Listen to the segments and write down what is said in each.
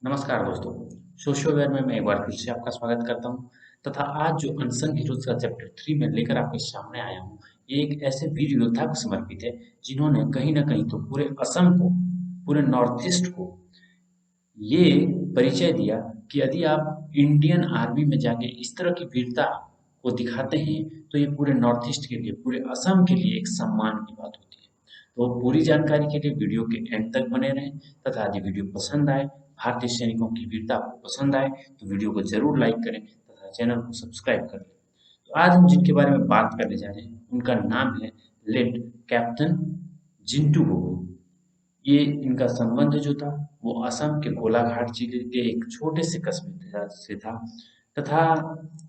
नमस्कार दोस्तों। सोशियोवेयर में मैं एक बार फिर से आपका स्वागत करता हूं तथा आज जो अनसंग हीरोज का चैप्टर 3 में लेकर आपके सामने आया हूं, ये एक ऐसे वीर योद्धा को समर्पित है जिन्होंने कहीं न कहीं तो पूरे असम को, पूरे नॉर्थ ईस्ट को ये परिचय दिया कि यदि आप इंडियन आर्मी में जाके इस तरह की वीरता को दिखाते हैं, तो ये पूरे नॉर्थ ईस्ट के लिए, पूरे असम के लिए एक सम्मान की बात होती है। तो पूरी जानकारी के लिए वीडियो के एंड तक बने रहें तथा यदि वीडियो पसंद आए, भारतीय सैनिकों की वीरता आपको पसंद आए, तो वीडियो को जरूर लाइक करें तथा चैनल को सब्सक्राइब कर लें। तो आज हम जिनके बारे में बात करने जा रहे हैं, उनका नाम है लेट कैप्टन जिंटू गोगोई। ये इनका संबंध जो था वो असम के गोलाघाट जिले के एक छोटे से कस्बे से था तथा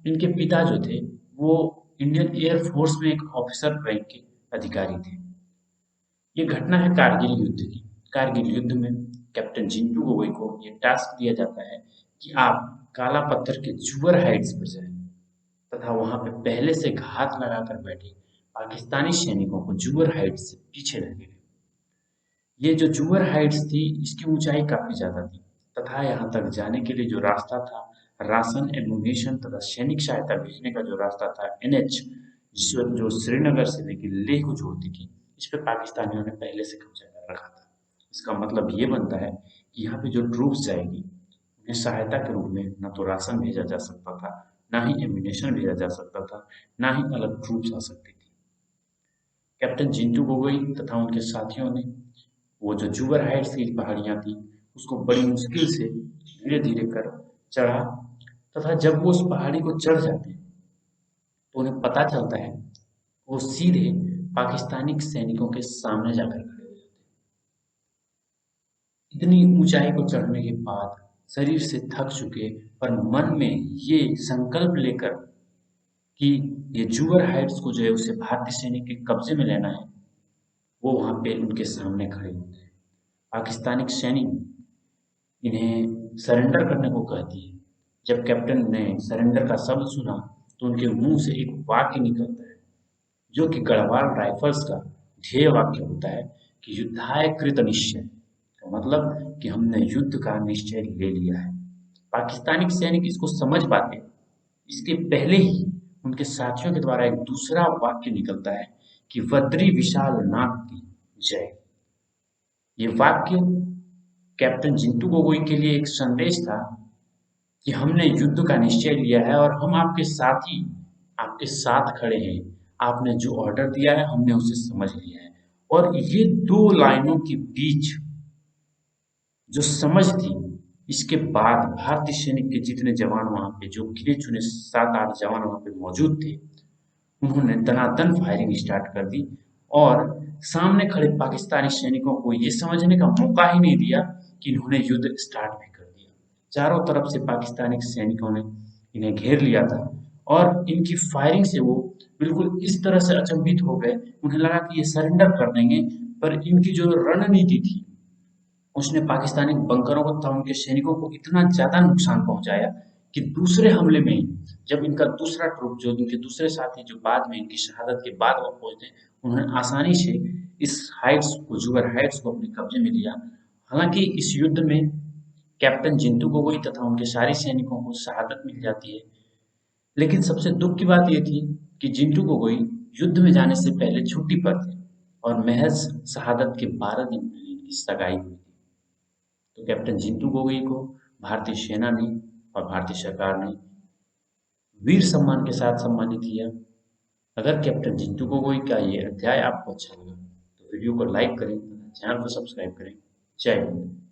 इनके पिता जो थे वो इंडियन एयर फोर्स में एक ऑफिसर रैंक के अधिकारी थे। ये घटना है कारगिल युद्ध की। कारगिल युद्ध में कैप्टन जिंटू गोगोई को ये टास्क दिया जाता है कि आप काला पत्थर के जुबर हाइट्स पर जाएं तथा वहां पे पहले से घात लगाकर बैठे पाकिस्तानी सैनिकों को जुबर हाइट्स से पीछे धकेलें। ये जो जुबर हाइट्स थी, इसकी ऊंचाई काफी ज्यादा थी तथा यहाँ तक जाने के लिए जो रास्ता था, राशन एम्युनिशन तथा सैनिक सहायता भेजने का जो रास्ता था, एनएच, जो श्रीनगर से लेकर लेह को जोड़ती थी, इस पे पाकिस्तानियों ने पहले से कब्जा कर रखा था। इसका मतलब ये बनता है कि यहाँ पे जो ट्रूप्स जाएगी, उन्हें सहायता के रूप में न तो राशन भेजा जा सकता था, ना ही एम्युनिशन भेजा जा सकता था, ना ही अलग ट्रूप्स आ सकती थी। कैप्टन जिंटू गोगोई तथा उनके साथियों ने वो जो जुबर हाइट्स की पहाड़ियाँ थी, उसको बड़ी मुश्किल से धीरे-धीरे कर चढ़ा तथा जब वो उस पहाड़ी को चढ़ जाते हैं, तो उन्हें पता चलता है, वो सीधे पाकिस्तानी सैनिकों के सामने जाकर खड़े हो जाते हैं। इतनी ऊंचाई को चढ़ने के बाद शरीर से थक चुके पर मन में ये संकल्प लेकर कि ये जुबर हाइट्स को जो है उसे भारतीय सैनिक के कब्जे में लेना है, वो वहां पे उनके सामने खड़े होते हैं। पाकिस्तानी सैनिक इन्हें सरेंडर करने को कहती है। जब कैप्टन ने सरेंडर का शब्द सुना, तो उनके मुंह से एक वाक्य निकलता है, जो कि गढ़वाल राइफल्स का ध्येय वाक्य होता है कि युद्धाय कृत निश्चय, का मतलब कि हमने युद्ध का निश्चय ले लिया है। पाकिस्तानी सैनिक इसको समझ पाते, इसके पहले ही उनके साथियों के द्वारा एक दूसरा वाक्य निकलता है कि वद्री विशाल नाग की जय। ये वाक्य कैप्टन जिंटू गोगोई के लिए एक संदेश था कि हमने युद्ध का निश्चय लिया है और हम आपके साथ ही, आपके साथ खड़े हैं। आपने जो ऑर्डर दिया है, हमने उसे समझ लिया है। और ये दो लाइनों के बीच जो समझ थी, इसके बाद भारतीय सैनिक के जितने जवान वहां पे, जो गिने चुने 7-8 जवान वहां पे मौजूद थे, उन्होंने दनादन फायरिंग स्टार्ट कर दी और सामने खड़े पाकिस्तानी सैनिकों को ये समझने का मौका ही नहीं दिया कि इन्होंने युद्ध स्टार्ट भी कर दिया। चारों तरफ से पाकिस्तानी सैनिकों ने इन्हें घेर लिया था और इनकी फायरिंग से वो बिल्कुल इस तरह से अचंभित हो गए, उन्हें लगा कि ये सरेंडर कर देंगे, पर इनकी जो रणनीति थी, उसने पाकिस्तानी बंकरों को तथा उनके सैनिकों को इतना ज्यादा नुकसान पहुंचाया कि दूसरे हमले में ही, जब इनका दूसरा ट्रुप, जो इनके दूसरे साथी जो बाद में इनकी शहादत के बाद वो पहुंचे, उन्होंने आसानी से इस हाइट्स को, जुबर हाइट्स को अपने कब्जे में लिया। हालांकि इस युद्ध में कैप्टन जिंटू गोगोई तथा उनके सारे सैनिकों को शहादत मिल जाती है, लेकिन सबसे दुख की बात यह थी कि जिंटू गोगोई युद्ध में जाने से पहले छुट्टी पर थे और महज शहादत के 12 दिन पहले इनकी सगाई हुई थी। तो कैप्टन जिंटू गोगोई को भारतीय सेना ने और भारतीय सरकार ने वीर सम्मान के साथ सम्मानित किया। अगर कैप्टन जिंटू गोगोई का ये अध्याय आपको अच्छा लगा, तो वीडियो को लाइक करें, चैनल को सब्सक्राइब करें। जय हिंद।